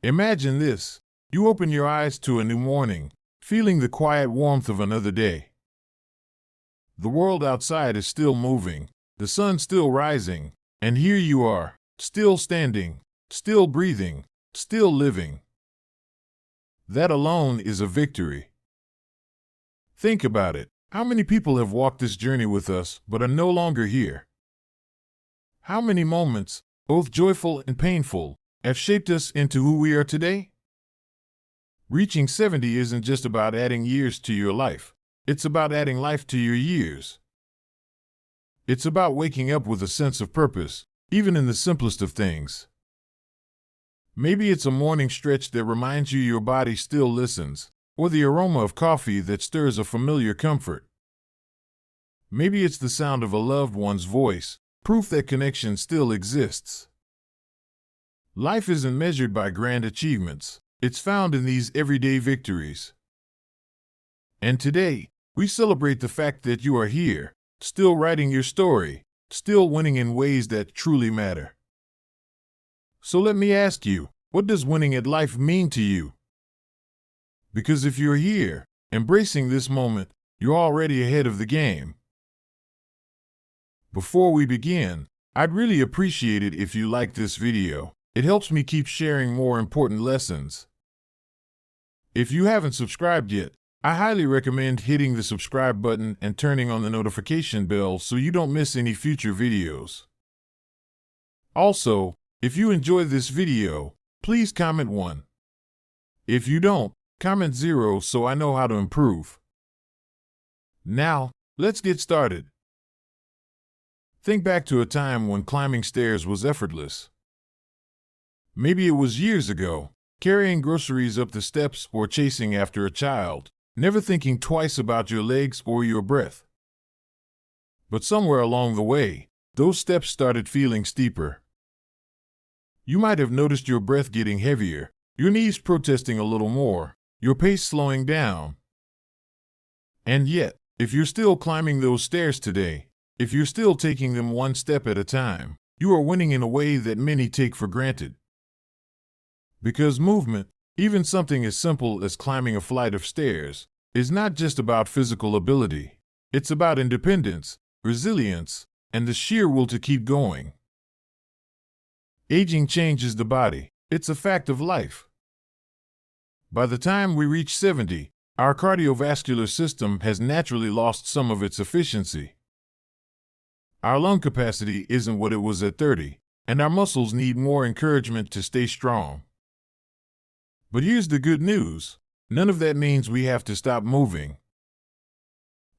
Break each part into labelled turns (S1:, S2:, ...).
S1: Imagine this. You open your eyes to a new morning, feeling the quiet warmth of another day. The world outside is still moving, the sun still rising, and here you are, still standing, still breathing, still living. That alone is a victory. Think about it. How many people have walked this journey with us but are no longer here? How many moments, both joyful and painful, have shaped us into who we are today? Reaching 70 isn't just about adding years to your life. It's about adding life to your years. It's about waking up with a sense of purpose, even in the simplest of things. Maybe it's a morning stretch that reminds you your body still listens, or the aroma of coffee that stirs a familiar comfort. Maybe it's the sound of a loved one's voice, proof that connection still exists. Life isn't measured by grand achievements. It's found in these everyday victories. And today, we celebrate the fact that you are here, still writing your story, still winning in ways that truly matter. So let me ask you, what does winning at life mean to you? Because if you're here, embracing this moment, you're already ahead of the game. Before we begin, I'd really appreciate it if you like this video. It helps me keep sharing more important lessons. If you haven't subscribed yet, I highly recommend hitting the subscribe button and turning on the notification bell so you don't miss any future videos. Also, if you enjoy this video, please comment 1. If you don't, comment 0 so I know how to improve. Now, let's get started. Think back to a time when climbing stairs was effortless. Maybe it was years ago, carrying groceries up the steps or chasing after a child, never thinking twice about your legs or your breath. But somewhere along the way, those steps started feeling steeper. You might have noticed your breath getting heavier, your knees protesting a little more, your pace slowing down. And yet, if you're still climbing those stairs today, if you're still taking them one step at a time, you are winning in a way that many take for granted. Because movement, even something as simple as climbing a flight of stairs, is not just about physical ability. It's about independence, resilience, and the sheer will to keep going. Aging changes the body. It's a fact of life. By the time we reach 70, our cardiovascular system has naturally lost some of its efficiency. Our lung capacity isn't what it was at 30, and our muscles need more encouragement to stay strong. But here's the good news. None of that means we have to stop moving.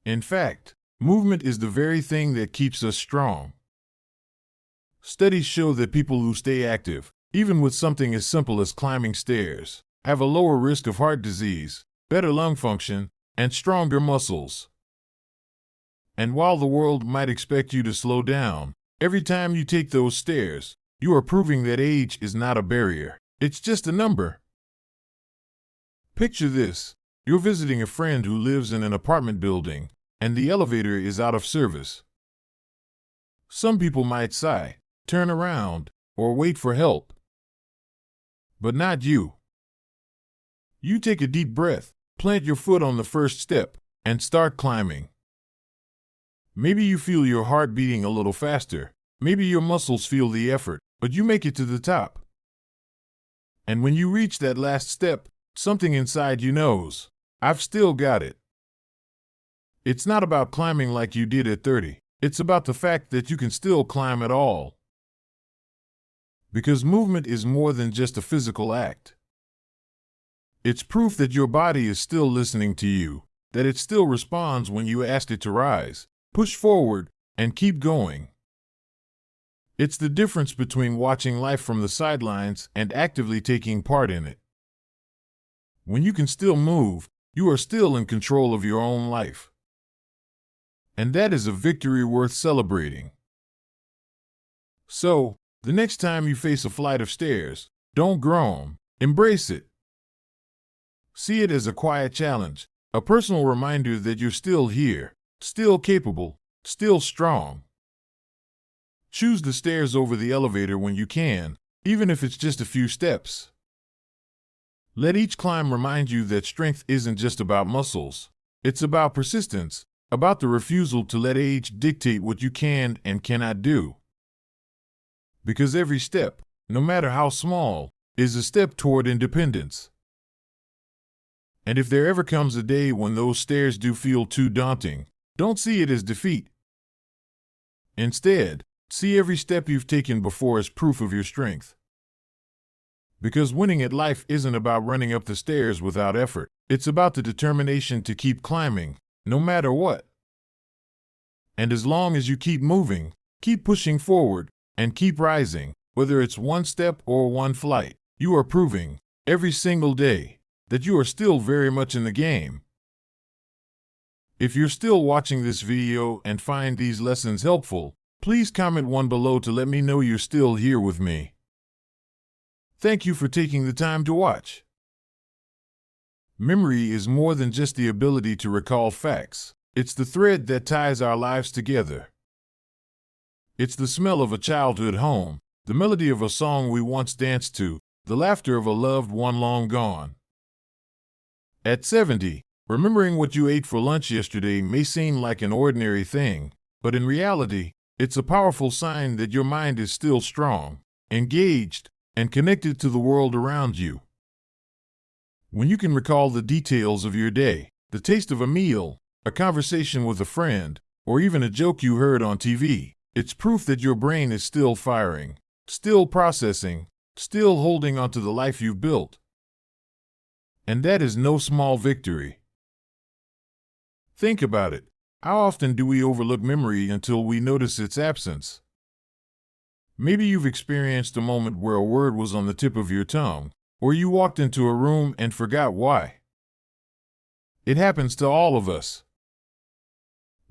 S1: In fact, movement is the very thing that keeps us strong. Studies show that people who stay active, even with something as simple as climbing stairs, have a lower risk of heart disease, better lung function, and stronger muscles. And while the world might expect you to slow down, every time you take those stairs, you are proving that age is not a barrier. It's just a number. Picture this. You're visiting a friend who lives in an apartment building, and the elevator is out of service. Some people might sigh, turn around, or wait for help. But not you. You take a deep breath, plant your foot on the first step, and start climbing. Maybe you feel your heart beating a little faster. Maybe your muscles feel the effort, but you make it to the top. And when you reach that last step, something inside you knows, I've still got it. It's not about climbing like you did at 30. It's about the fact that you can still climb at all. Because movement is more than just a physical act. It's proof that your body is still listening to you, that it still responds when you ask it to rise, push forward, and keep going. It's the difference between watching life from the sidelines and actively taking part in it. When you can still move, you are still in control of your own life. And that is a victory worth celebrating. So, the next time you face a flight of stairs, don't groan, embrace it. See it as a quiet challenge, a personal reminder that you're still here, still capable, still strong. Choose the stairs over the elevator when you can, even if it's just a few steps. Let each climb remind you that strength isn't just about muscles. It's about persistence, about the refusal to let age dictate what you can and cannot do. Because every step, no matter how small, is a step toward independence. And if there ever comes a day when those stairs do feel too daunting, don't see it as defeat. Instead, see every step you've taken before as proof of your strength. Because winning at life isn't about running up the stairs without effort. It's about the determination to keep climbing, no matter what. And as long as you keep moving, keep pushing forward, and keep rising, whether it's one step or one flight, you are proving, every single day, that you are still very much in the game. If you're still watching this video and find these lessons helpful, please comment one below to let me know you're still here with me. Thank you for taking the time to watch. Memory is more than just the ability to recall facts. It's the thread that ties our lives together. It's the smell of a childhood home, the melody of a song we once danced to, the laughter of a loved one long gone. At 70, remembering what you ate for lunch yesterday may seem like an ordinary thing, but in reality, it's a powerful sign that your mind is still strong, engaged, and connected to the world around you. When you can recall the details of your day, the taste of a meal, a conversation with a friend, or even a joke you heard on TV, it's proof that your brain is still firing, still processing, still holding onto the life you've built. And that is no small victory. Think about it. How often do we overlook memory until we notice its absence? Maybe you've experienced a moment where a word was on the tip of your tongue, or you walked into a room and forgot why. It happens to all of us.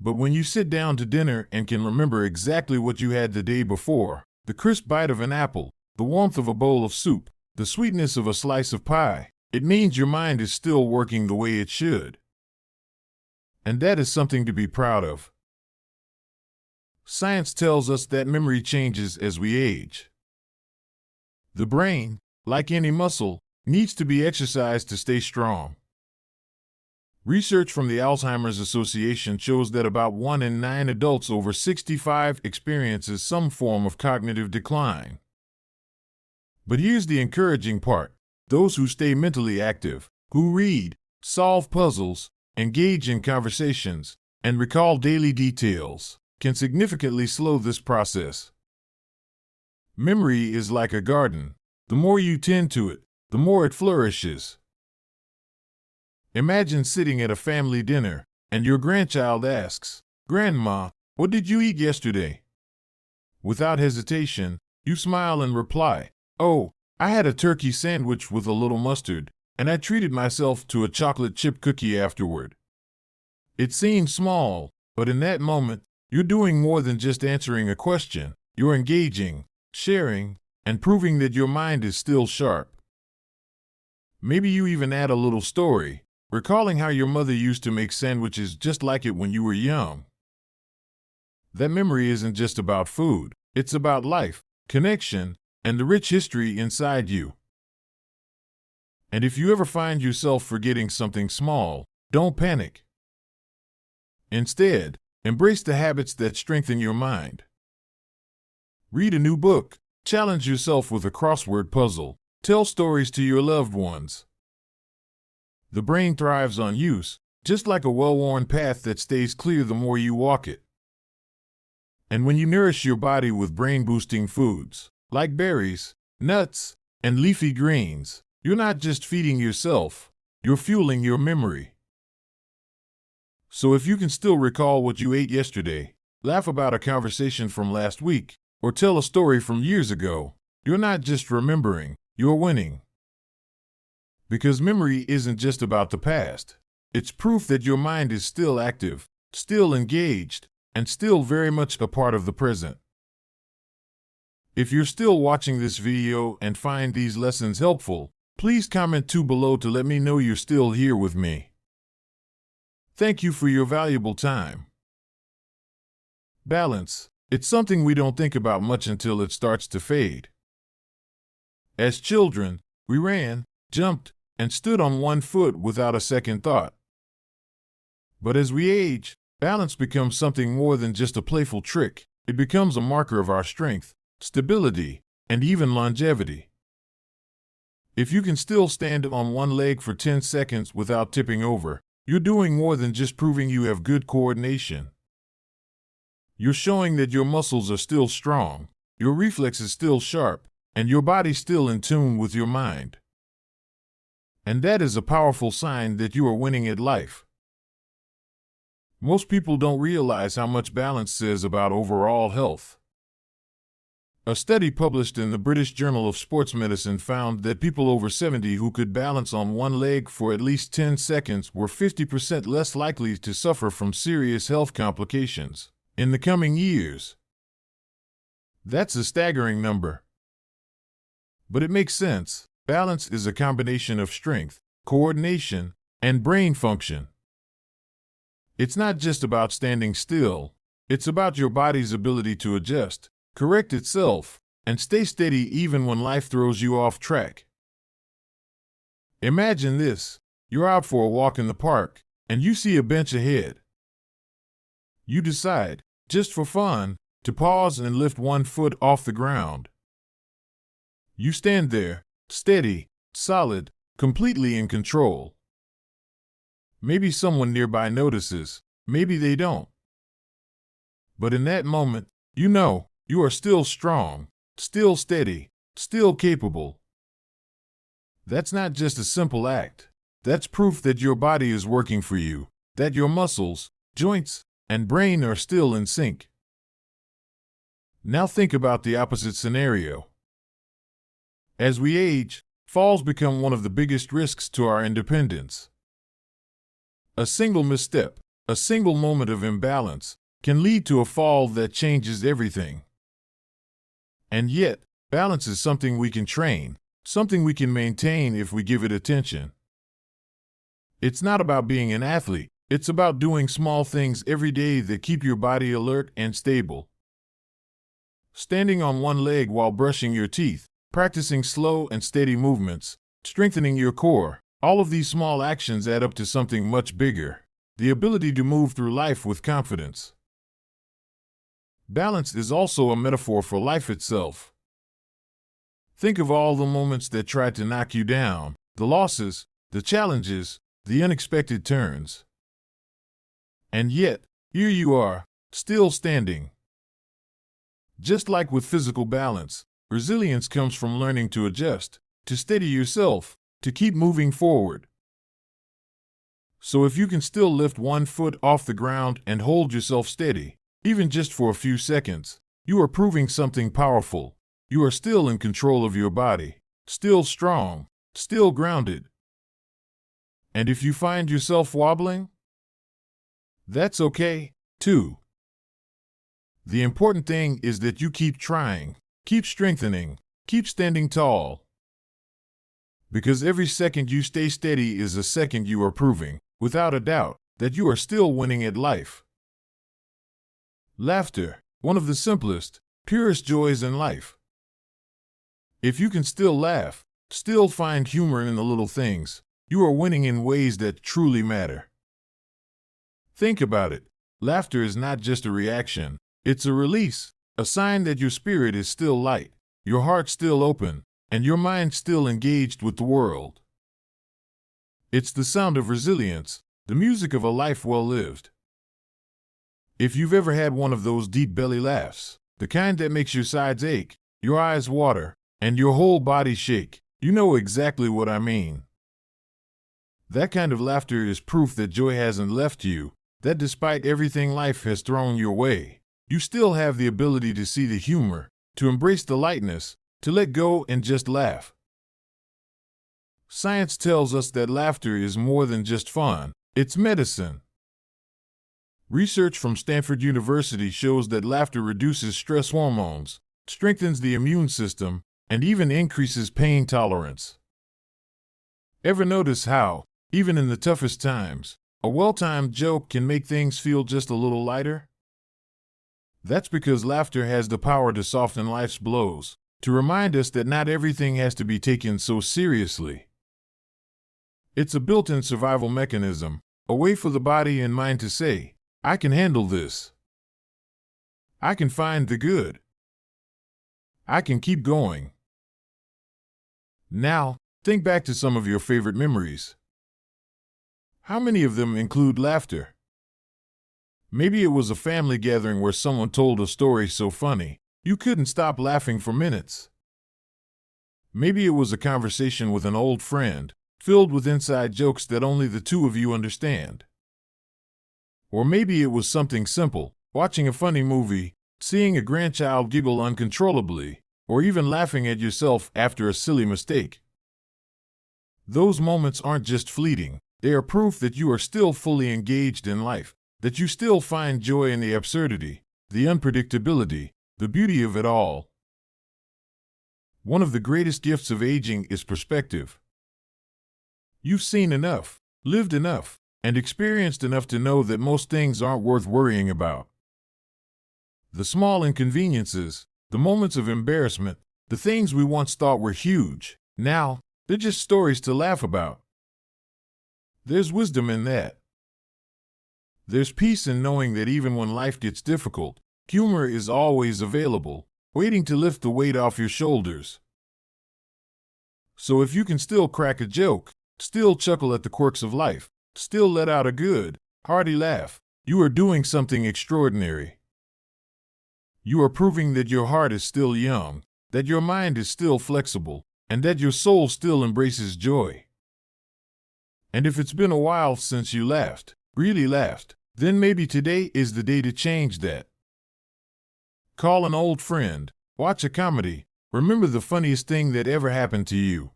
S1: But when you sit down to dinner and can remember exactly what you had the day before, the crisp bite of an apple, the warmth of a bowl of soup, the sweetness of a slice of pie, it means your mind is still working the way it should. And that is something to be proud of. Science tells us that memory changes as we age. The brain, like any muscle, needs to be exercised to stay strong. Research from the Alzheimer's Association shows that about 1 in 9 adults over 65 experiences some form of cognitive decline. But here's the encouraging part. Those who stay mentally active, who read, solve puzzles, engage in conversations, and recall daily details, can significantly slow this process. Memory is like a garden. The more you tend to it, the more it flourishes. Imagine sitting at a family dinner, and your grandchild asks, "Grandma, what did you eat yesterday?" Without hesitation, you smile and reply, "Oh, I had a turkey sandwich with a little mustard, and I treated myself to a chocolate chip cookie afterward." It seems small, but in that moment, you're doing more than just answering a question. You're engaging, sharing, and proving that your mind is still sharp. Maybe you even add a little story, recalling how your mother used to make sandwiches just like it when you were young. That memory isn't just about food, it's about life, connection, and the rich history inside you. And if you ever find yourself forgetting something small, don't panic. Instead, embrace the habits that strengthen your mind. Read a new book, challenge yourself with a crossword puzzle, tell stories to your loved ones. The brain thrives on use, just like a well-worn path that stays clear the more you walk it. And when you nourish your body with brain-boosting foods, like berries, nuts, and leafy greens, you're not just feeding yourself, you're fueling your memory. So if you can still recall what you ate yesterday, laugh about a conversation from last week, or tell a story from years ago, you're not just remembering, you're winning. Because memory isn't just about the past. It's proof that your mind is still active, still engaged, and still very much a part of the present. If you're still watching this video and find these lessons helpful, please comment below to let me know you're still here with me. Thank you for your valuable time. Balance. It's something we don't think about much until it starts to fade. As children, we ran, jumped, and stood on one foot without a second thought. But as we age, balance becomes something more than just a playful trick. It becomes a marker of our strength, stability, and even longevity. If you can still stand on one leg for 10 seconds without tipping over, you're doing more than just proving you have good coordination. You're showing that your muscles are still strong, your reflexes still sharp, and your body still in tune with your mind. And that is a powerful sign that you are winning at life. Most people don't realize how much balance says about overall health. A study published in the British Journal of Sports Medicine found that people over 70 who could balance on one leg for at least 10 seconds were 50% less likely to suffer from serious health complications in the coming years. That's a staggering number. But it makes sense. Balance is a combination of strength, coordination, and brain function. It's not just about standing still. It's about your body's ability to adjust, correct itself, and stay steady even when life throws you off track. Imagine this. You're out for a walk in the park, and you see a bench ahead. You decide, just for fun, to pause and lift one foot off the ground. You stand there, steady, solid, completely in control. Maybe someone nearby notices, maybe they don't. But in that moment, you know, you are still strong, still steady, still capable. That's not just a simple act. That's proof that your body is working for you, that your muscles, joints, and brain are still in sync. Now think about the opposite scenario. As we age, falls become one of the biggest risks to our independence. A single misstep, a single moment of imbalance, can lead to a fall that changes everything. And yet, balance is something we can train, something we can maintain if we give it attention. It's not about being an athlete, it's about doing small things every day that keep your body alert and stable. Standing on one leg while brushing your teeth, practicing slow and steady movements, strengthening your core, all of these small actions add up to something much bigger, the ability to move through life with confidence. Balance is also a metaphor for life itself. Think of all the moments that tried to knock you down, the losses, the challenges, the unexpected turns. And yet, here you are, still standing. Just like with physical balance, resilience comes from learning to adjust, to steady yourself, to keep moving forward. So if you can still lift one foot off the ground and hold yourself steady, even just for a few seconds, you are proving something powerful. You are still in control of your body, still strong, still grounded. And if you find yourself wobbling, that's okay, too. The important thing is that you keep trying, keep strengthening, keep standing tall. Because every second you stay steady is a second you are proving, without a doubt, that you are still winning at life. Laughter, one of the simplest, purest joys in life. If you can still laugh, still find humor in the little things, you are winning in ways that truly matter. Think about it. Laughter is not just a reaction, it's a release, a sign that your spirit is still light, your heart still open, and your mind still engaged with the world. It's the sound of resilience, the music of a life well lived. If you've ever had one of those deep belly laughs, the kind that makes your sides ache, your eyes water, and your whole body shake, you know exactly what I mean. That kind of laughter is proof that joy hasn't left you, that despite everything life has thrown your way, you still have the ability to see the humor, to embrace the lightness, to let go and just laugh. Science tells us that laughter is more than just fun, it's medicine. Research from Stanford University shows that laughter reduces stress hormones, strengthens the immune system, and even increases pain tolerance. Ever notice how, even in the toughest times, a well-timed joke can make things feel just a little lighter? That's because laughter has the power to soften life's blows, to remind us that not everything has to be taken so seriously. It's a built-in survival mechanism, a way for the body and mind to say, I can handle this. I can find the good. I can keep going. Now, think back to some of your favorite memories. How many of them include laughter? Maybe it was a family gathering where someone told a story so funny, you couldn't stop laughing for minutes. Maybe it was a conversation with an old friend, filled with inside jokes that only the two of you understand. Or maybe it was something simple, watching a funny movie, seeing a grandchild giggle uncontrollably, or even laughing at yourself after a silly mistake. Those moments aren't just fleeting, they are proof that you are still fully engaged in life, that you still find joy in the absurdity, the unpredictability, the beauty of it all. One of the greatest gifts of aging is perspective. You've seen enough, lived enough, and experienced enough to know that most things aren't worth worrying about. The small inconveniences, the moments of embarrassment, the things we once thought were huge, now, they're just stories to laugh about. There's wisdom in that. There's peace in knowing that even when life gets difficult, humor is always available, waiting to lift the weight off your shoulders. So if you can still crack a joke, still chuckle at the quirks of life, still let out a good, hearty laugh, you are doing something extraordinary. You are proving that your heart is still young, that your mind is still flexible, and that your soul still embraces joy. And if it's been a while since you laughed, really laughed, then maybe today is the day to change that. Call an old friend, watch a comedy, remember the funniest thing that ever happened to you.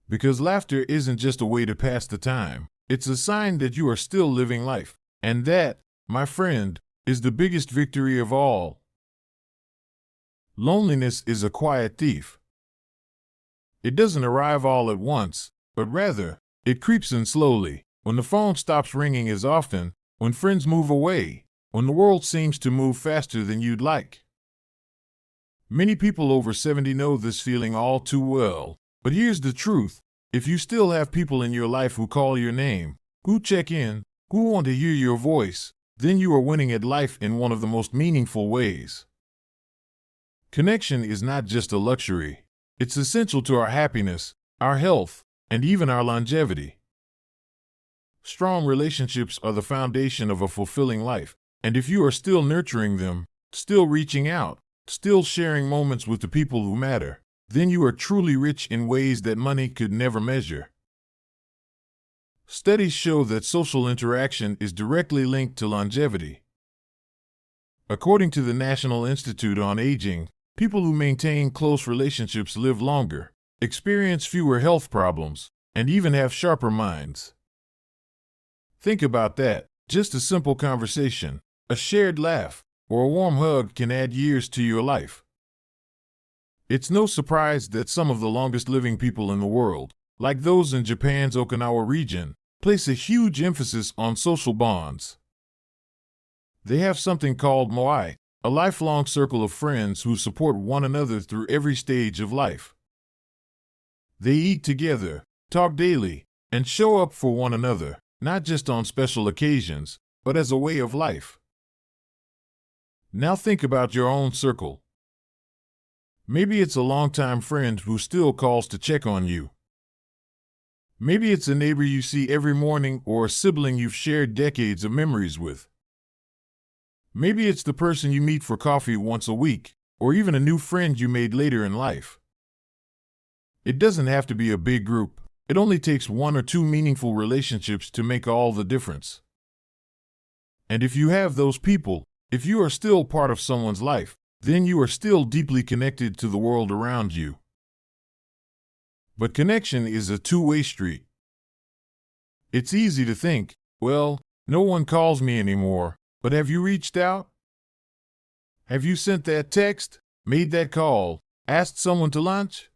S1: Because laughter isn't just a way to pass the time, it's a sign that you are still living life, and that, my friend, is the biggest victory of all. Loneliness is a quiet thief. It doesn't arrive all at once, but rather, it creeps in slowly, when the phone stops ringing as often, when friends move away, when the world seems to move faster than you'd like. Many people over 70 know this feeling all too well, but here's the truth. If you still have people in your life who call your name, who check in, who want to hear your voice, then you are winning at life in one of the most meaningful ways. Connection is not just a luxury. It's essential to our happiness, our health, and even our longevity. Strong relationships are the foundation of a fulfilling life, and if you are still nurturing them, still reaching out, still sharing moments with the people who matter, then you are truly rich in ways that money could never measure. Studies show that social interaction is directly linked to longevity. According to the National Institute on Aging, people who maintain close relationships live longer, experience fewer health problems, and even have sharper minds. Think about that. Just a simple conversation, a shared laugh, or a warm hug can add years to your life. It's no surprise that some of the longest living people in the world, like those in Japan's Okinawa region, place a huge emphasis on social bonds. They have something called moai, a lifelong circle of friends who support one another through every stage of life. They eat together, talk daily, and show up for one another, not just on special occasions, but as a way of life. Now think about your own circle. Maybe it's a longtime friend who still calls to check on you. Maybe it's a neighbor you see every morning or a sibling you've shared decades of memories with. Maybe it's the person you meet for coffee once a week, or even a new friend you made later in life. It doesn't have to be a big group. It only takes one or two meaningful relationships to make all the difference. And if you have those people, if you are still part of someone's life, then you are still deeply connected to the world around you. But connection is a two-way street. It's easy to think, well, no one calls me anymore, but have you reached out? Have you sent that text, made that call, asked someone to lunch?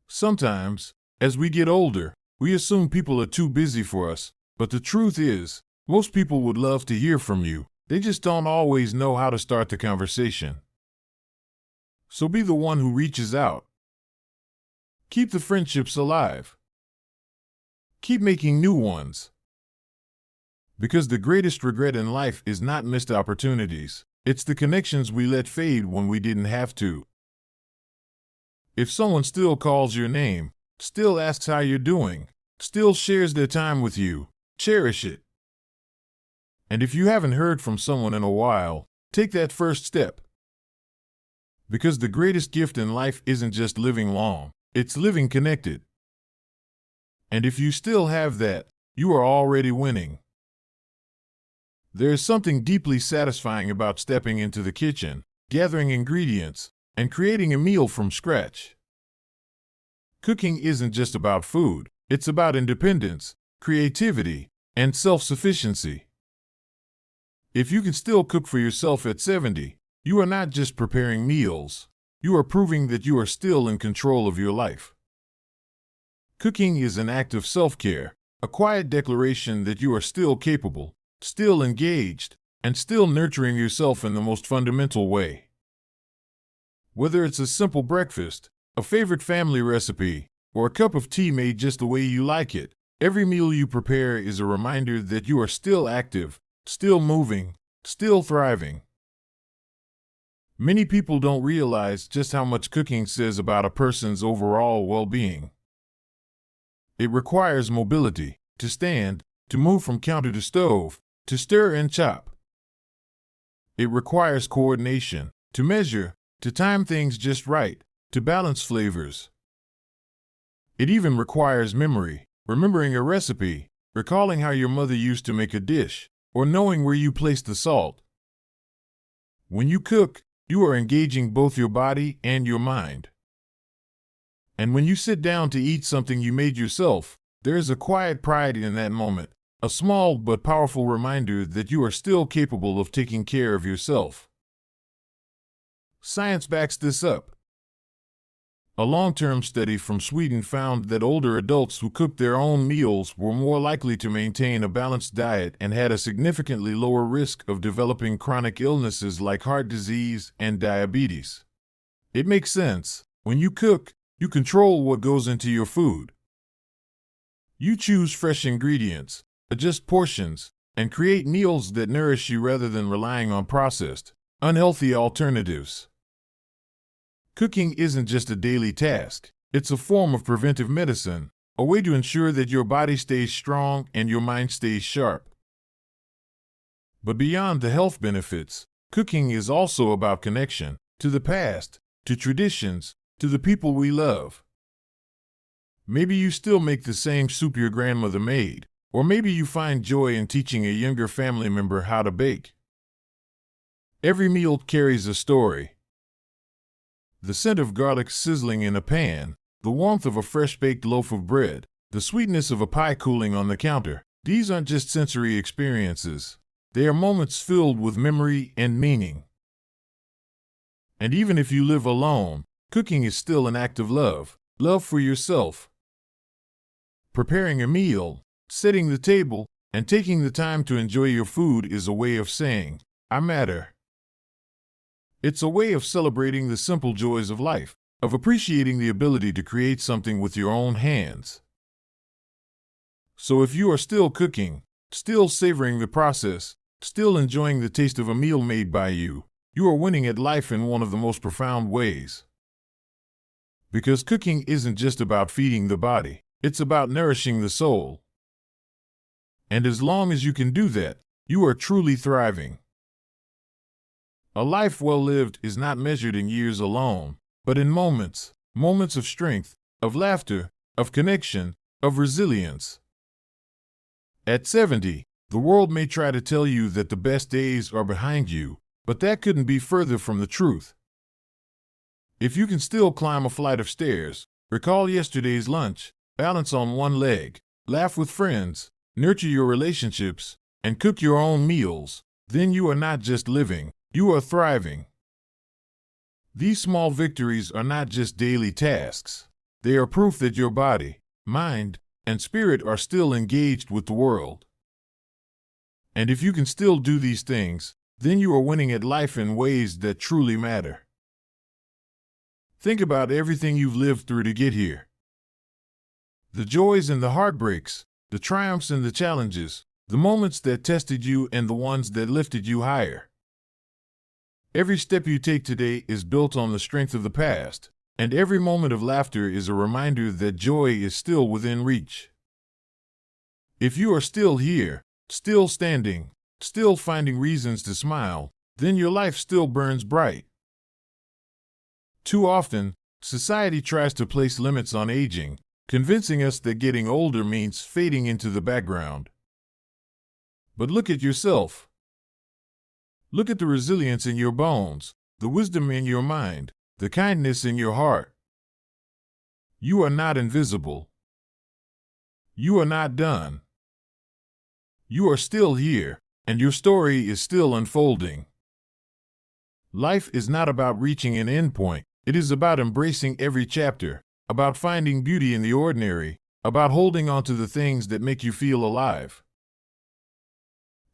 S1: Sometimes, as we get older, we assume people are too busy for us, but the truth is, most people would love to hear from you. They just don't always know how to start the conversation. So be the one who reaches out. Keep the friendships alive. Keep making new ones. Because the greatest regret in life is not missed opportunities, it's the connections we let fade when we didn't have to. If someone still calls your name, still asks how you're doing, still shares their time with you, cherish it. And if you haven't heard from someone in a while, take that first step. Because the greatest gift in life isn't just living long, it's living connected. And if you still have that, you are already winning. There is something deeply satisfying about stepping into the kitchen, gathering ingredients, and creating a meal from scratch. Cooking isn't just about food, it's about independence, creativity, and self-sufficiency. If you can still cook for yourself at 70, you are not just preparing meals, you are proving that you are still in control of your life. Cooking is an act of self-care, a quiet declaration that you are still capable, still engaged, and still nurturing yourself in the most fundamental way. Whether it's a simple breakfast, a favorite family recipe, or a cup of tea made just the way you like it, every meal you prepare is a reminder that you are still active, still moving, still thriving. Many people don't realize just how much cooking says about a person's overall well-being. It requires mobility, to stand, to move from counter to stove, to stir and chop. It requires coordination, to measure, to time things just right, to balance flavors. It even requires memory, remembering a recipe, recalling how your mother used to make a dish, or knowing where you placed the salt. When you cook, you are engaging both your body and your mind. And when you sit down to eat something you made yourself, there is a quiet pride in that moment, a small but powerful reminder that you are still capable of taking care of yourself. Science backs this up. A long-term study from Sweden found that older adults who cooked their own meals were more likely to maintain a balanced diet and had a significantly lower risk of developing chronic illnesses like heart disease and diabetes. It makes sense. When you cook, you control what goes into your food. You choose fresh ingredients, adjust portions, and create meals that nourish you rather than relying on processed, unhealthy alternatives. Cooking isn't just a daily task, it's a form of preventive medicine, a way to ensure that your body stays strong and your mind stays sharp. But beyond the health benefits, cooking is also about connection, to the past, to traditions, to the people we love. Maybe you still make the same soup your grandmother made, or maybe you find joy in teaching a younger family member how to bake. Every meal carries a story. The scent of garlic sizzling in a pan, the warmth of a fresh-baked loaf of bread, the sweetness of a pie cooling on the counter, these aren't just sensory experiences. They are moments filled with memory and meaning. And even if you live alone, cooking is still an act of love, love for yourself. Preparing a meal, setting the table, and taking the time to enjoy your food is a way of saying, I matter. It's a way of celebrating the simple joys of life, of appreciating the ability to create something with your own hands. So if you are still cooking, still savoring the process, still enjoying the taste of a meal made by you, you are winning at life in one of the most profound ways. Because cooking isn't just about feeding the body, it's about nourishing the soul. And as long as you can do that, you are truly thriving. A life well lived is not measured in years alone, but in moments, moments of strength, of laughter, of connection, of resilience. At 70, the world may try to tell you that the best days are behind you, but that couldn't be further from the truth. If you can still climb a flight of stairs, recall yesterday's lunch, balance on one leg, laugh with friends, nurture your relationships, and cook your own meals, then you are not just living, you are thriving. These small victories are not just daily tasks. They are proof that your body, mind, and spirit are still engaged with the world. And if you can still do these things, then you are winning at life in ways that truly matter. Think about everything you've lived through to get here. The joys and the heartbreaks, the triumphs and the challenges, the moments that tested you and the ones that lifted you higher. Every step you take today is built on the strength of the past, and every moment of laughter is a reminder that joy is still within reach. If you are still here, still standing, still finding reasons to smile, then your life still burns bright. Too often, society tries to place limits on aging, convincing us that getting older means fading into the background. But look at yourself. Look at the resilience in your bones, the wisdom in your mind, the kindness in your heart. You are not invisible. You are not done. You are still here, and your story is still unfolding. Life is not about reaching an endpoint. It is about embracing every chapter, about finding beauty in the ordinary, about holding on to the things that make you feel alive.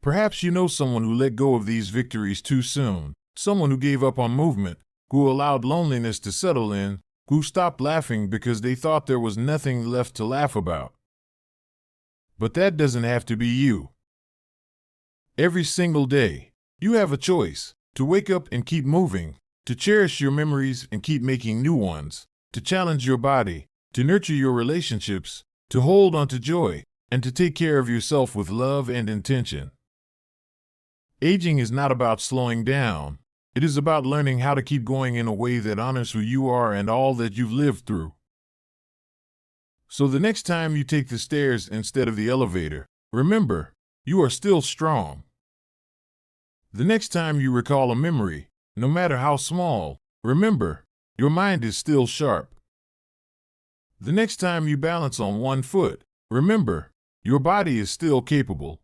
S1: Perhaps you know someone who let go of these victories too soon, someone who gave up on movement, who allowed loneliness to settle in, who stopped laughing because they thought there was nothing left to laugh about. But that doesn't have to be you. Every single day, you have a choice to wake up and keep moving, to cherish your memories and keep making new ones, to challenge your body, to nurture your relationships, to hold on to joy, and to take care of yourself with love and intention. Aging is not about slowing down. It is about learning how to keep going in a way that honors who you are and all that you've lived through. So the next time you take the stairs instead of the elevator, remember, you are still strong. The next time you recall a memory, no matter how small, remember, your mind is still sharp. The next time you balance on one foot, remember, your body is still capable.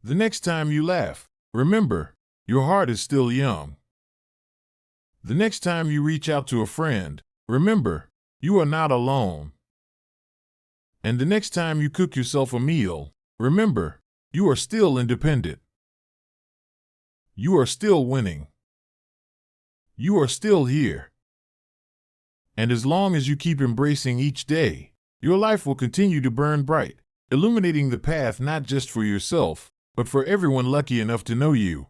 S1: The next time you laugh, remember, your heart is still young. The next time you reach out to a friend, remember, you are not alone. And the next time you cook yourself a meal, remember, you are still independent. You are still winning. You are still here. And as long as you keep embracing each day, your life will continue to burn bright, illuminating the path not just for yourself, but for everyone lucky enough to know you.